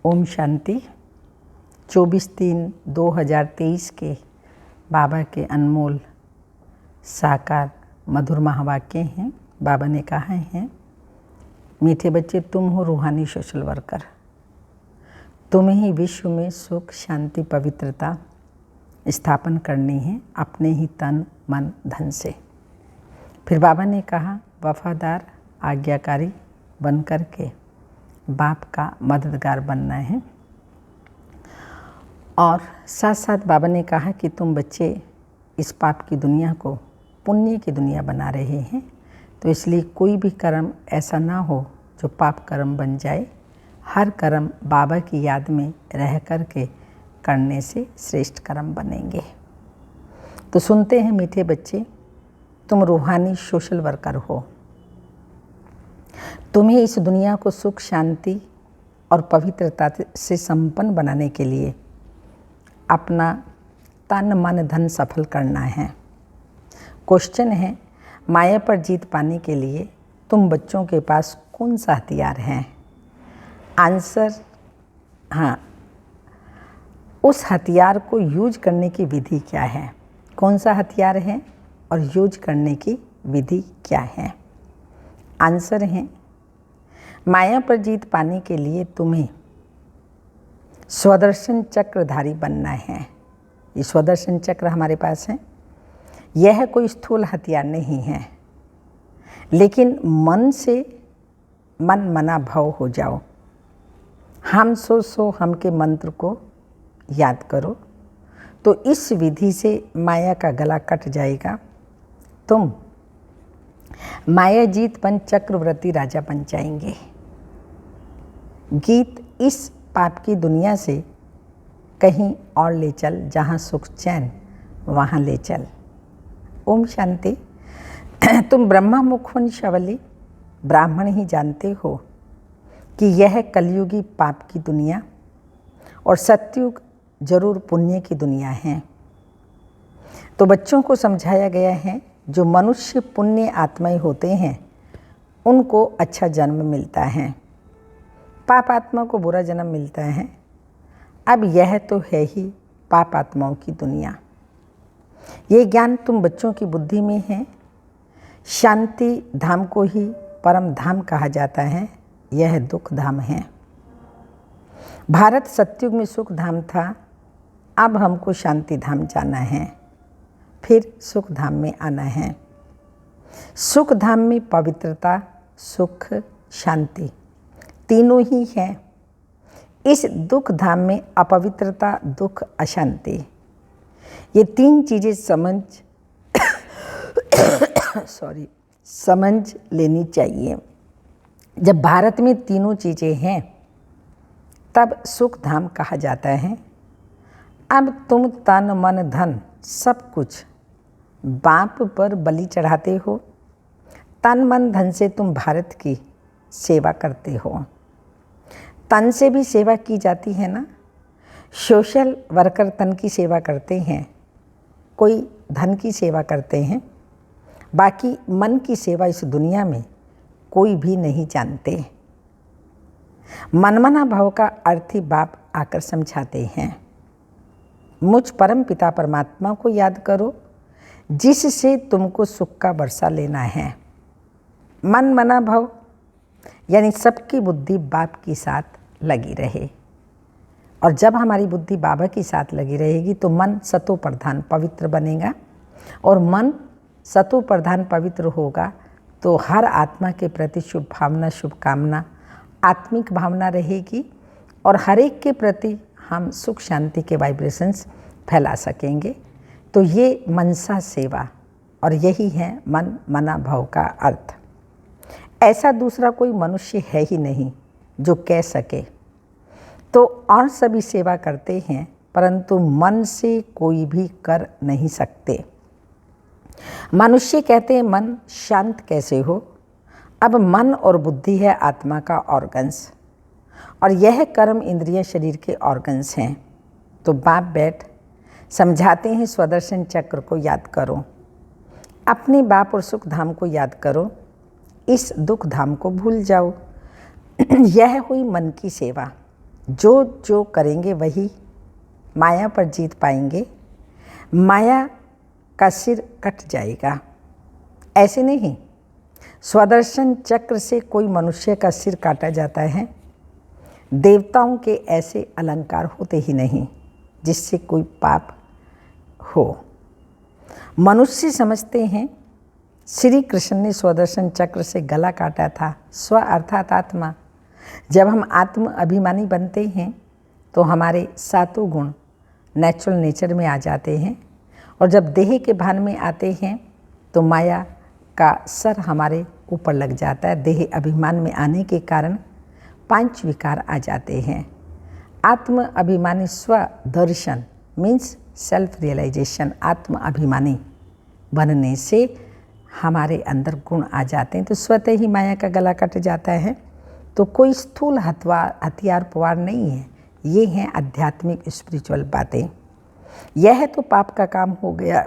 ओम शांति। 24/3/2023 के बाबा के अनमोल साकार मधुर महावाक्य हैं। बाबा ने कहा है, मीठे बच्चे तुम हो रूहानी सोशल वर्कर। तुम्हें ही विश्व में सुख शांति पवित्रता स्थापन करनी है अपने ही तन मन धन से। फिर बाबा ने कहा, वफादार आज्ञाकारी बनकर के बाप का मददगार बनना है। और साथ साथ बाबा ने कहा कि तुम बच्चे इस पाप की दुनिया को पुण्य की दुनिया बना रहे हैं, तो इसलिए कोई भी कर्म ऐसा ना हो जो पाप कर्म बन जाए। हर कर्म बाबा की याद में रह कर के करने से श्रेष्ठ कर्म बनेंगे। तो सुनते हैं मीठे बच्चे, तुम रूहानी सोशल वर्कर हो। तुम्हें इस दुनिया को सुख शांति और पवित्रता से संपन्न बनाने के लिए अपना तन मन धन सफल करना है। क्वेश्चन है, माया पर जीत पाने के लिए तुम बच्चों के पास कौन सा हथियार है? आंसर, हाँ, उस हथियार को यूज करने की विधि क्या है? कौन सा हथियार है और यूज करने की विधि क्या है? आंसर है, माया पर जीत पाने के लिए तुम्हें स्वदर्शन चक्रधारी बनना है। ये स्वदर्शन चक्र हमारे पास है। यह कोई स्थूल हथियार नहीं है, लेकिन मन से मन मना भव हो जाओ। हम सो हम के मंत्र को याद करो, तो इस विधि से माया का गला कट जाएगा। तुम माया जीत बन चक्रवर्ती राजा बन जाएंगे। गीत इस पाप की दुनिया से कहीं और ले चल, जहाँ सुख चैन वहाँ ले चल। ओम शांति। तुम ब्रह्मा मुख वंशावली ब्राह्मण ही जानते हो कि यह कलयुगी पाप की दुनिया और सतयुग जरूर पुण्य की दुनिया है। तो बच्चों को समझाया गया है, जो मनुष्य पुण्य आत्माएं होते हैं उनको अच्छा जन्म मिलता है, पाप आत्मा को बुरा जन्म मिलता है। अब यह तो है ही पाप आत्माओं की दुनिया। ये ज्ञान तुम बच्चों की बुद्धि में है। शांति धाम को ही परम धाम कहा जाता है। यह दुख धाम है। भारत सतयुग में सुख धाम था, अब हमको शांति धाम जाना है, फिर सुख धाम में आना है। सुख धाम में पवित्रता, सुख, शांति तीनों ही हैं। इस दुख धाम में अपवित्रता, दुख, अशांति, ये तीन चीज़ें समझ लेनी चाहिए। जब भारत में तीनों चीज़ें हैं तब सुख धाम कहा जाता है। अब तुम तन मन धन सब कुछ बाप पर बलि चढ़ाते हो। तन मन धन से तुम भारत की सेवा करते हो। तन से भी सेवा की जाती है ना। सोशल वर्कर तन की सेवा करते हैं, कोई धन की सेवा करते हैं, बाकी मन की सेवा इस दुनिया में कोई भी नहीं जानते। मनमना भाव का अर्थ ही बाप आकर समझाते हैं। मुझ परम पिता परमात्मा को याद करो, जिससे तुमको सुख का वर्षा लेना है। मन मना भाव यानी सबकी बुद्धि बाप के साथ लगी रहे। और जब हमारी बुद्धि बाबा के साथ लगी रहेगी तो मन सतो प्रधान पवित्र बनेगा। और मन सतो प्रधान पवित्र होगा तो हर आत्मा के प्रति शुभ भावना, शुभकामना, आत्मिक भावना रहेगी। और हर एक के प्रति हम सुख शांति के वाइब्रेशंस फैला सकेंगे। तो ये मनसा सेवा, और यही है मन मना भाव का अर्थ। ऐसा दूसरा कोई मनुष्य है ही नहीं जो कह सके। तो और सभी सेवा करते हैं, परंतु मन से कोई भी कर नहीं सकते। मनुष्य कहते हैं मन शांत कैसे हो। अब मन और बुद्धि है आत्मा का ऑर्गन्स, और यह कर्म इंद्रिय शरीर के ऑर्गन्स हैं। तो बाप बैठ समझाते हैं, स्वदर्शन चक्र को याद करो, अपने बाप और सुख धाम को याद करो, इस दुख धाम को भूल जाओ। यह हुई मन की सेवा। जो जो करेंगे वही माया पर जीत पाएंगे। माया का सिर कट जाएगा। ऐसे नहीं, स्वदर्शन चक्र से कोई मनुष्य का सिर काटा जाता है। देवताओं के ऐसे अलंकार होते ही नहीं जिससे कोई पाप हो। मनुष्य समझते हैं श्री कृष्ण ने स्वदर्शन चक्र से गला काटा था। स्व अर्थात आत्मा। जब हम आत्म अभिमानी बनते हैं तो हमारे सातों गुण नेचुरल नेचर में आ जाते हैं, और जब देह के भान में आते हैं तो माया का सर हमारे ऊपर लग जाता है। देह अभिमान में आने के कारण 5 विकार आ जाते हैं। आत्म अभिमानी स्वदर्शन मीन्स सेल्फ रियलाइजेशन। आत्म अभिमानी बनने से हमारे अंदर गुण आ जाते हैं तो स्वतः ही माया का गला कट जाता है। तो कोई स्थूल हथियार पवार नहीं है, ये हैं आध्यात्मिक स्पिरिचुअल बातें। यह तो पाप का काम हो गया।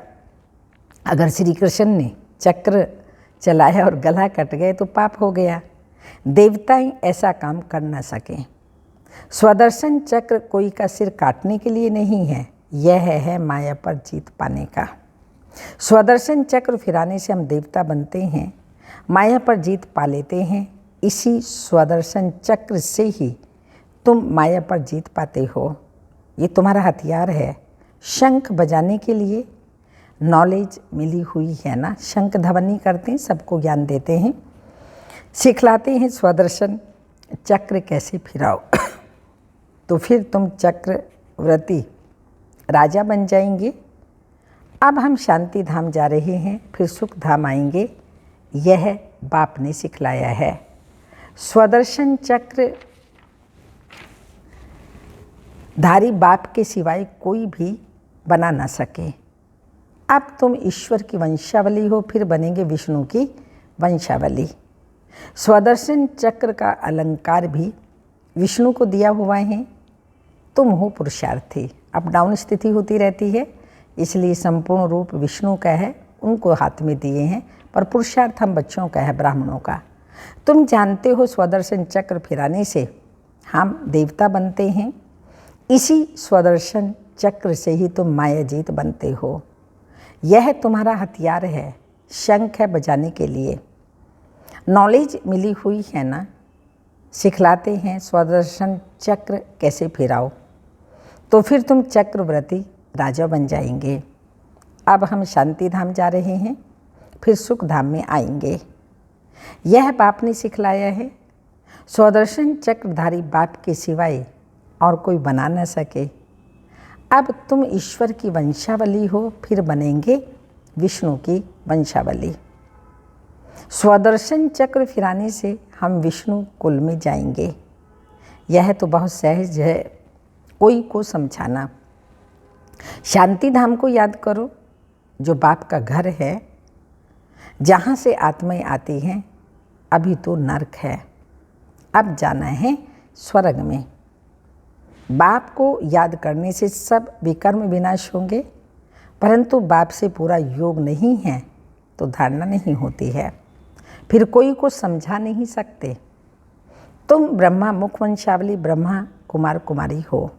अगर श्री कृष्ण ने चक्र चलाया और गला कट गए तो पाप हो गया। देवताएं ऐसा काम कर न सकें। स्वदर्शन चक्र कोई का सिर काटने के लिए नहीं है, यह है माया पर जीत पाने का। स्वदर्शन चक्र फिराने से हम देवता बनते हैं, माया पर जीत पा लेते हैं। इसी स्वदर्शन चक्र से ही तुम माया पर जीत पाते हो। ये तुम्हारा हथियार है। शंख बजाने के लिए नॉलेज मिली हुई है ना, शंख ध्वनि करते हैं, सबको ज्ञान देते हैं, सिखलाते हैं स्वदर्शन चक्र कैसे फिराओ। तो फिर तुम चक्रवर्ती राजा बन जाएंगे। अब हम शांति धाम जा रहे हैं, फिर सुख धाम आएंगे। यह बाप ने सिखलाया है। स्वदर्शन चक्र धारी बाप के सिवाय कोई भी बना ना सके। अब तुम ईश्वर की वंशावली हो, फिर बनेंगे विष्णु की वंशावली। स्वदर्शन चक्र का अलंकार भी विष्णु को दिया हुआ है। तुम हो पुरुषार्थी। अप डाउन स्थिति होती रहती है, इसलिए संपूर्ण रूप विष्णु का है, उनको हाथ में दिए हैं, पर पुरुषार्थ हम बच्चों का है, ब्राह्मणों का। तुम जानते हो स्वदर्शन चक्र फिराने से हम देवता बनते हैं। इसी स्वदर्शन चक्र से ही तुम मायाजीत बनते हो। यह तुम्हारा हथियार है, शंख है बजाने के लिए। नॉलेज मिली हुई है ना, सिखलाते हैं स्वदर्शन चक्र कैसे फिराओ। तो फिर तुम चक्रवर्ती राजा बन जाएंगे। अब हम शांति धाम जा रहे हैं, फिर सुख धाम में आएंगे। यह बाप ने सिखलाया है। स्वदर्शन चक्रधारी बाप के सिवाय और कोई बना न सके। अब तुम ईश्वर की वंशावली हो, फिर बनेंगे विष्णु की वंशावली। स्वदर्शन चक्र फिराने से हम विष्णु कुल में जाएंगे। यह तो बहुत सहज है कोई को समझाना। शांति धाम को याद करो, जो बाप का घर है, जहाँ से आत्माएं आती हैं। अभी तो नरक है, अब जाना है स्वर्ग में। बाप को याद करने से सब विकर्म विनाश होंगे, परंतु बाप से पूरा योग नहीं है तो धारणा नहीं होती है, फिर कोई को समझा नहीं सकते। तुम ब्रह्मा मुख वंशावली ब्रह्मा कुमार कुमारी हो।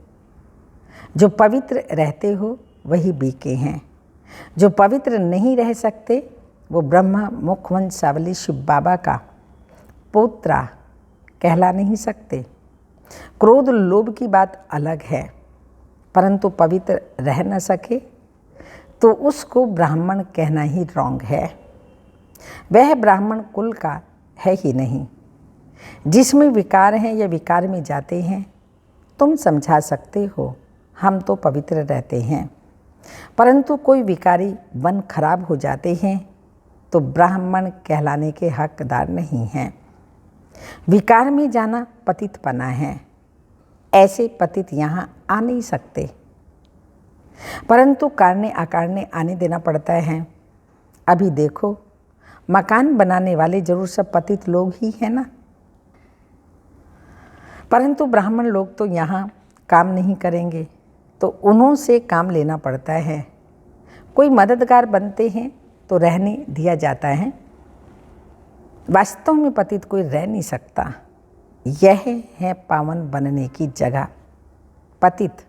जो पवित्र रहते हो वही बीके हैं। जो पवित्र नहीं रह सकते वो ब्रह्मा मुख वंशावली शिव बाबा का पोत्रा कहला नहीं सकते। क्रोध लोभ की बात अलग है, परंतु पवित्र रह न सके तो उसको ब्राह्मण कहना ही रॉन्ग है। वह ब्राह्मण कुल का है ही नहीं। जिसमें विकार हैं या विकार में जाते हैं, तुम समझा सकते हो हम तो पवित्र रहते हैं, परंतु कोई विकारी वन खराब हो जाते हैं तो ब्राह्मण कहलाने के हकदार नहीं हैं। विकार में जाना पतितपना है। ऐसे पतित यहाँ आ नहीं सकते, परंतु कारणे अकारणे आने देना पड़ता है। अभी देखो, मकान बनाने वाले जरूर सब पतित लोग ही हैं ना, परंतु ब्राह्मण लोग तो यहाँ काम नहीं करेंगे तो उन्हों से काम लेना पड़ता है। कोई मददगार बनते हैं तो रहने दिया जाता है। वास्तव में पतित कोई रह नहीं सकता। यह है पावन बनने की जगह। पतित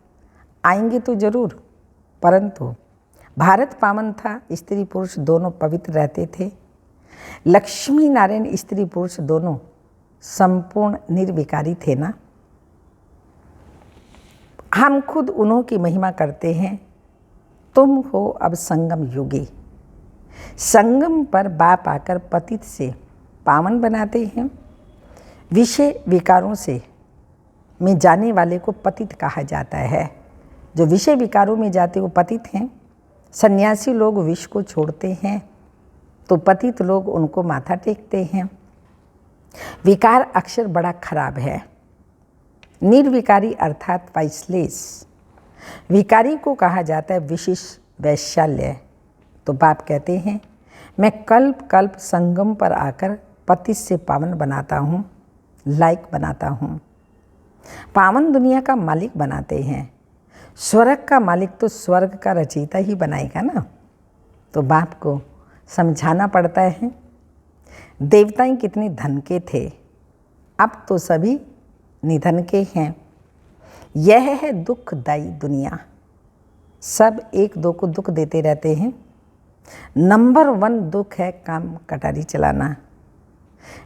आएंगे तो जरूर, परंतु भारत पावन था, स्त्री पुरुष दोनों पवित्र रहते थे। लक्ष्मी नारायण स्त्री पुरुष दोनों संपूर्ण निर्विकारी थे ना। हम खुद उन्हों की महिमा करते हैं। तुम हो अब संगम युगी। संगम पर बाप आकर पतित से पावन बनाते हैं। विषय विकारों से में जाने वाले को पतित कहा जाता है। जो विषय विकारों में जाते वो पतित हैं। सन्यासी लोग विष को छोड़ते हैं तो पतित लोग उनको माथा टेकते हैं। विकार अक्षर बड़ा खराब है। निर्विकारी अर्थात वाइसलेस। विकारी को कहा जाता है विशिष्ट वैशाल्य। तो बाप कहते हैं मैं कल्प कल्प संगम पर आकर पतित से पावन बनाता हूँ, लायक बनाता हूँ। पावन दुनिया का मालिक बनाते हैं। स्वर्ग का मालिक तो स्वर्ग का रचयिता ही बनाएगा ना। तो बाप को समझाना पड़ता है। देवताएं कितने धन के थे, अब तो सभी निधन के हैं। यह है दुखदायी दुनिया। सब एक दो को दुख देते रहते हैं। नंबर 1 दुख है काम कटारी चलाना,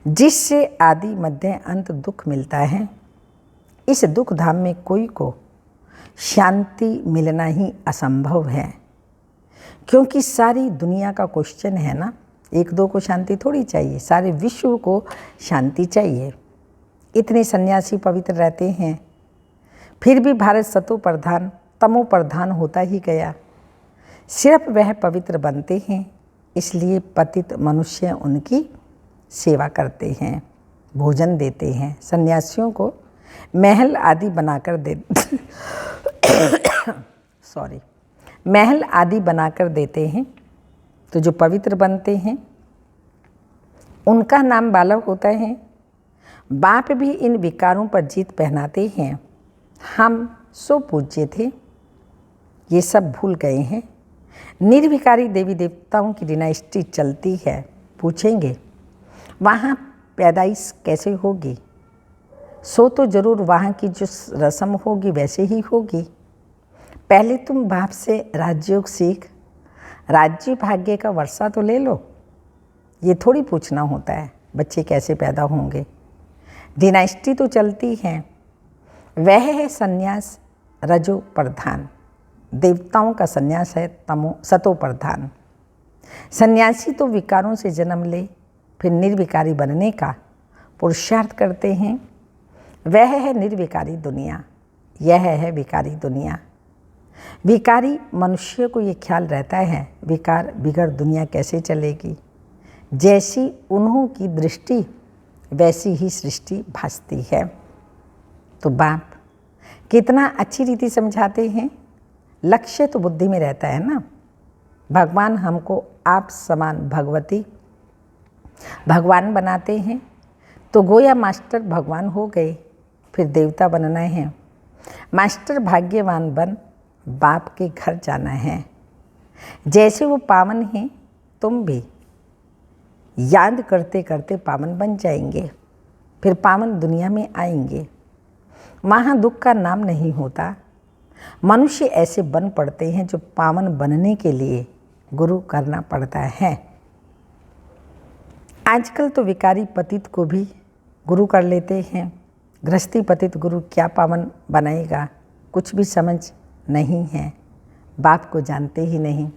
जिससे आदि मध्य अंत दुख मिलता है। इस दुख धाम में कोई को शांति मिलना ही असंभव है, क्योंकि सारी दुनिया का क्वेश्चन है ना। एक दो को शांति थोड़ी चाहिए, सारे विश्व को शांति चाहिए। इतने सन्यासी पवित्र रहते हैं, फिर भी भारत सतो प्रधान तमो प्रधान होता ही गया। सिर्फ वह पवित्र बनते हैं, इसलिए पतित मनुष्य उनकी सेवा करते हैं, भोजन देते हैं। सन्यासियों को महल आदि बनाकर महल आदि बनाकर देते हैं। तो जो पवित्र बनते हैं उनका नाम बालक होता है। बाप भी इन विकारों पर जीत पहनाते हैं। हम सो पूज्य थे, ये सब भूल गए हैं। निर्विकारी देवी देवताओं की डिनाइस्टी चलती है। पूछेंगे वहाँ पैदाइश कैसे होगी? सो तो ज़रूर वहाँ की जो रस्म होगी वैसे ही होगी। पहले तुम बाप से राजयोग सीख, राज्य भाग्य का वर्षा तो ले लो। ये थोड़ी पूछना होता है बच्चे कैसे पैदा होंगे। डिनाइस्टी तो चलती है। वह है संन्यास रजो प्रधान, देवताओं का संन्यास है तमो सतो प्रधान। सन्यासी तो विकारों से जन्म ले फिर निर्विकारी बनने का पुरुषार्थ करते हैं। वह है निर्विकारी दुनिया, यह है विकारी दुनिया। विकारी मनुष्य को ये ख्याल रहता है विकार बिगड़ दुनिया कैसे चलेगी। जैसी उन्हों की दृष्टि वैसी ही सृष्टि भासती है। तो बाप कितना अच्छी रीति समझाते हैं। लक्ष्य तो बुद्धि में रहता है ना। भगवान हमको आप समान भगवान बनाते हैं, तो गोया मास्टर भगवान हो गए, फिर देवता बनना है। मास्टर भाग्यवान बन बाप के घर जाना है। जैसे वो पावन हैं तुम भी याद करते करते पावन बन जाएंगे, फिर पावन दुनिया में आएंगे। वहाँ दुख का नाम नहीं होता। मनुष्य ऐसे बन पड़ते हैं जो पावन बनने के लिए गुरु करना पड़ता है। आजकल तो विकारी पतित को भी गुरु कर लेते हैं। गृहस्थी पतित गुरु क्या पावन बनाएगा, कुछ भी समझ नहीं है। बाप को जानते ही नहीं।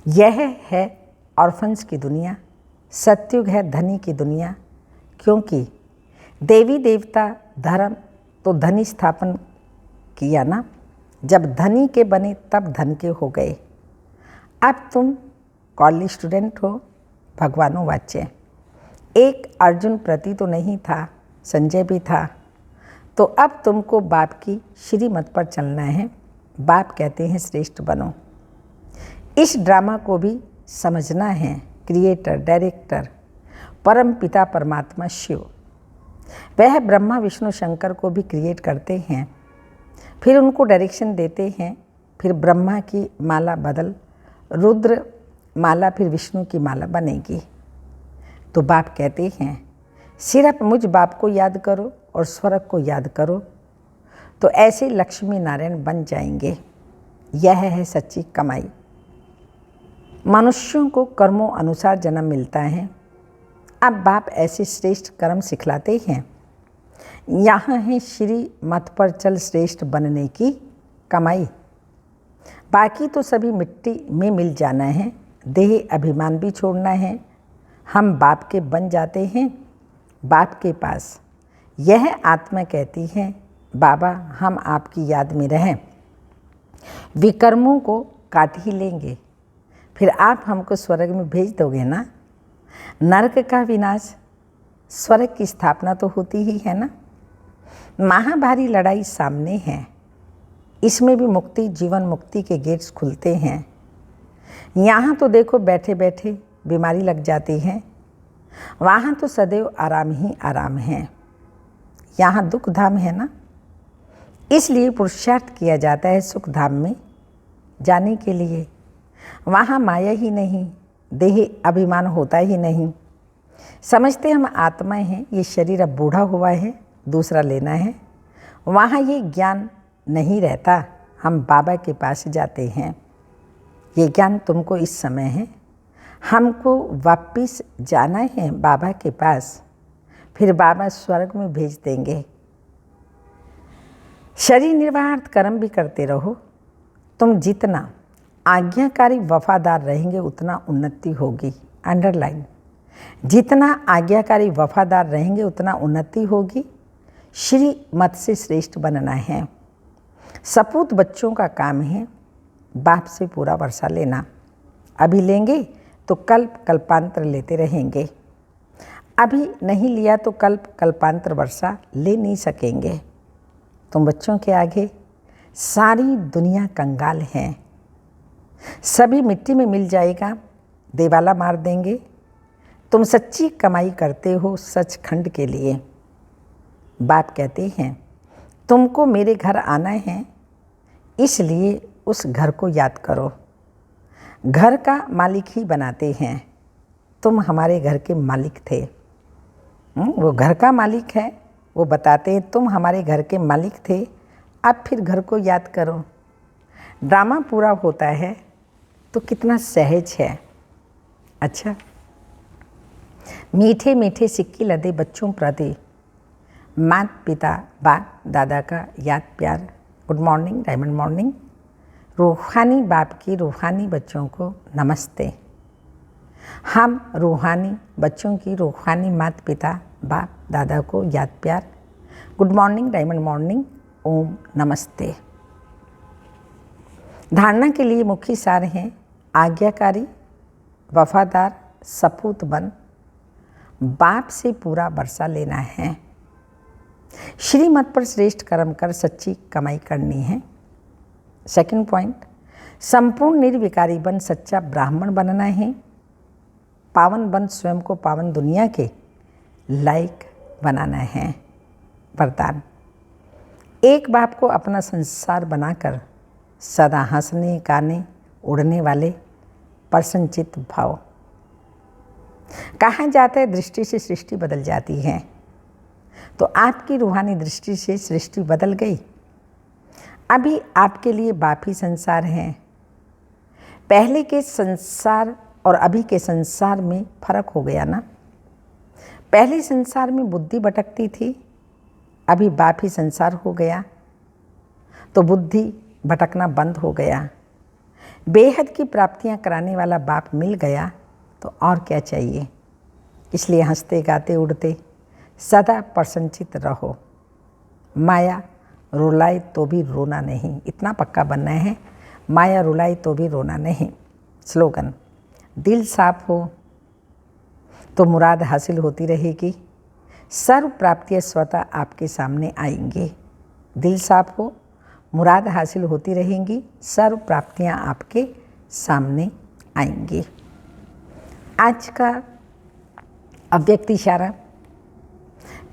यह है ऑर्फन्स की दुनिया। सतयुग है धनी की दुनिया, क्योंकि देवी देवता धर्म तो धनी स्थापन किया ना। जब धनी के बने तब धन के हो गए। अब तुम कॉलेज स्टूडेंट हो, भगवानों वाच्य। एक अर्जुन प्रति तो नहीं था, संजय भी था। तो अब तुमको बाप की श्रीमत पर चलना है। बाप कहते हैं श्रेष्ठ बनो। इस ड्रामा को भी समझना है। क्रिएटर डायरेक्टर परम पिता परमात्मा शिव, वह ब्रह्मा विष्णु शंकर को भी क्रिएट करते हैं, फिर उनको डायरेक्शन देते हैं। फिर ब्रह्मा की माला बदल रुद्र माला, फिर विष्णु की माला बनेगी। तो बाप कहते हैं सिर्फ मुझ बाप को याद करो और स्वर्ग को याद करो तो ऐसे लक्ष्मी नारायण बन जाएंगे। यह है सच्ची कमाई। मनुष्यों को कर्मों अनुसार जन्म मिलता है। अब बाप ऐसे श्रेष्ठ कर्म सिखलाते हैं। यहाँ है श्री मत पर चल श्रेष्ठ बनने की कमाई। बाकी तो सभी मिट्टी में मिल जाना है, देह अभिमान भी छोड़ना है। हम बाप के बन जाते हैं बाप के पास। यह आत्मा कहती है बाबा हम आपकी याद में रहें। विकर्मों को काट ही लेंगे, फिर आप हमको स्वर्ग में भेज दोगे ना। नरक का विनाश, स्वर्ग की स्थापना तो होती ही है ना। महाभारी लड़ाई सामने है, इसमें भी मुक्ति जीवन मुक्ति के गेट्स खुलते हैं। यहाँ तो देखो बैठे बैठे बीमारी लग जाती है, वहाँ तो सदैव आराम ही आराम है। यहाँ दुख धाम है ना, इसलिए पुरुषार्थ किया जाता है सुख धाम में जाने के लिए। वहाँ माया ही नहीं, देह अभिमान होता ही नहीं। समझते हम आत्मा हैं, ये शरीर अब बूढ़ा हुआ है, दूसरा लेना है। वहाँ ये ज्ञान नहीं रहता, हम बाबा के पास जाते हैं। ये ज्ञान तुमको इस समय है, हमको वापिस जाना है बाबा के पास, फिर बाबा स्वर्ग में भेज देंगे। शरीर निर्वाहार्थ कर्म भी करते रहो। तुम जितना आज्ञाकारी वफादार रहेंगे उतना उन्नति होगी। अंडरलाइन, जितना आज्ञाकारी वफादार रहेंगे उतना उन्नति होगी। श्री मत से श्रेष्ठ बनना है। सपूत बच्चों का काम है बाप से पूरा वर्षा लेना। अभी लेंगे तो कल्प कल्पांतर लेते रहेंगे, अभी नहीं लिया तो कल्प कल्पांतर वर्षा ले नहीं सकेंगे। तुम बच्चों के आगे सारी दुनिया कंगाल है, सभी मिट्टी में मिल जाएगा, देवाला मार देंगे। तुम सच्ची कमाई करते हो सचखंड के लिए। बाप कहते हैं तुमको मेरे घर आना है, इसलिए उस घर को याद करो। घर का मालिक ही बनाते हैं, तुम हमारे घर के मालिक थे। वो घर का मालिक है, वो बताते हैं तुम हमारे घर के मालिक थे, अब फिर घर को याद करो। ड्रामा पूरा होता है तो कितना सहज है। अच्छा, मीठे मीठे सिक्के लदे बच्चों प्रति माता पिता बाप दादा का याद प्यार। Good morning, diamond morning. रूहानी बाप की रूहानी बच्चों को नमस्ते। हम रूहानी बच्चों की रूहानी माता पिता बाप दादा को याद प्यार। Good morning, diamond morning. ओम नमस्ते। धारणा के लिए मुख्य सार हैं आज्ञाकारी, वफादार, सपूत बन, बाप से पूरा वर्षा लेना है। श्रीमत पर श्रेष्ठ कर्म कर सच्ची कमाई करनी है। सेकंड पॉइंट, संपूर्ण निर्विकारी बन सच्चा ब्राह्मण बनना है। पावन बन स्वयं को पावन दुनिया के लायक बनाना है। वरदान, एक बाप को अपना संसार बनाकर सदा हंसने गाने उड़ने वाले प्रसन्नचित्त भाव। कहा जाता है दृष्टि से सृष्टि बदल जाती है, तो आपकी रूहानी दृष्टि से सृष्टि बदल गई। अभी आपके लिए बाप ही संसार हैं। पहले के संसार और अभी के संसार में फर्क हो गया ना। पहले संसार में बुद्धि भटकती थी, अभी बाप ही संसार हो गया तो बुद्धि भटकना बंद हो गया। बेहद की प्राप्तियां कराने वाला बाप मिल गया तो और क्या चाहिए। इसलिए हंसते गाते उड़ते सदा प्रसन्नचित्त रहो। माया रुलाए तो भी रोना नहीं, इतना पक्का बनना है। माया रुलाए तो भी रोना नहीं। स्लोगन, दिल साफ हो तो मुराद हासिल होती रहेगी। सर्व प्राप्तियाँ स्वतः आपके सामने आएंगी। दिल साफ हो, मुराद हासिल होती रहेंगी, सर्व प्राप्तियाँ आपके सामने आएंगी। आज का अव्यक्त इशारा,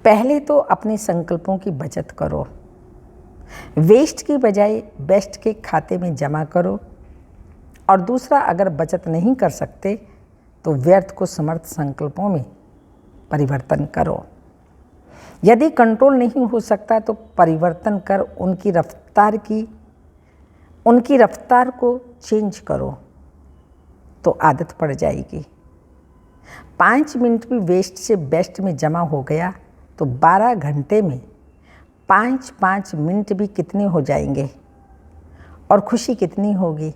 पहले तो अपने संकल्पों की बचत करो। वेस्ट की बजाय बेस्ट के खाते में जमा करो। और दूसरा, अगर बचत नहीं कर सकते तो व्यर्थ को समर्थ संकल्पों में परिवर्तन करो। यदि कंट्रोल नहीं हो सकता तो परिवर्तन कर उनकी रफ्तार को चेंज करो तो आदत पड़ जाएगी। 5 मिनट भी वेस्ट से बेस्ट में जमा हो गया तो 12 घंटे में 5-5 मिनट भी कितने हो जाएंगे और खुशी कितनी होगी।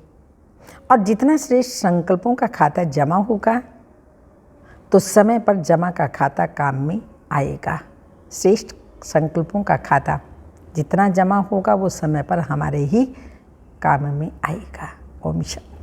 और जितना श्रेष्ठ संकल्पों का खाता जमा होगा तो समय पर जमा का खाता काम में आएगा। श्रेष्ठ संकल्पों का खाता जितना जमा होगा वो समय पर हमारे ही काम में आएगा। ओम शांति।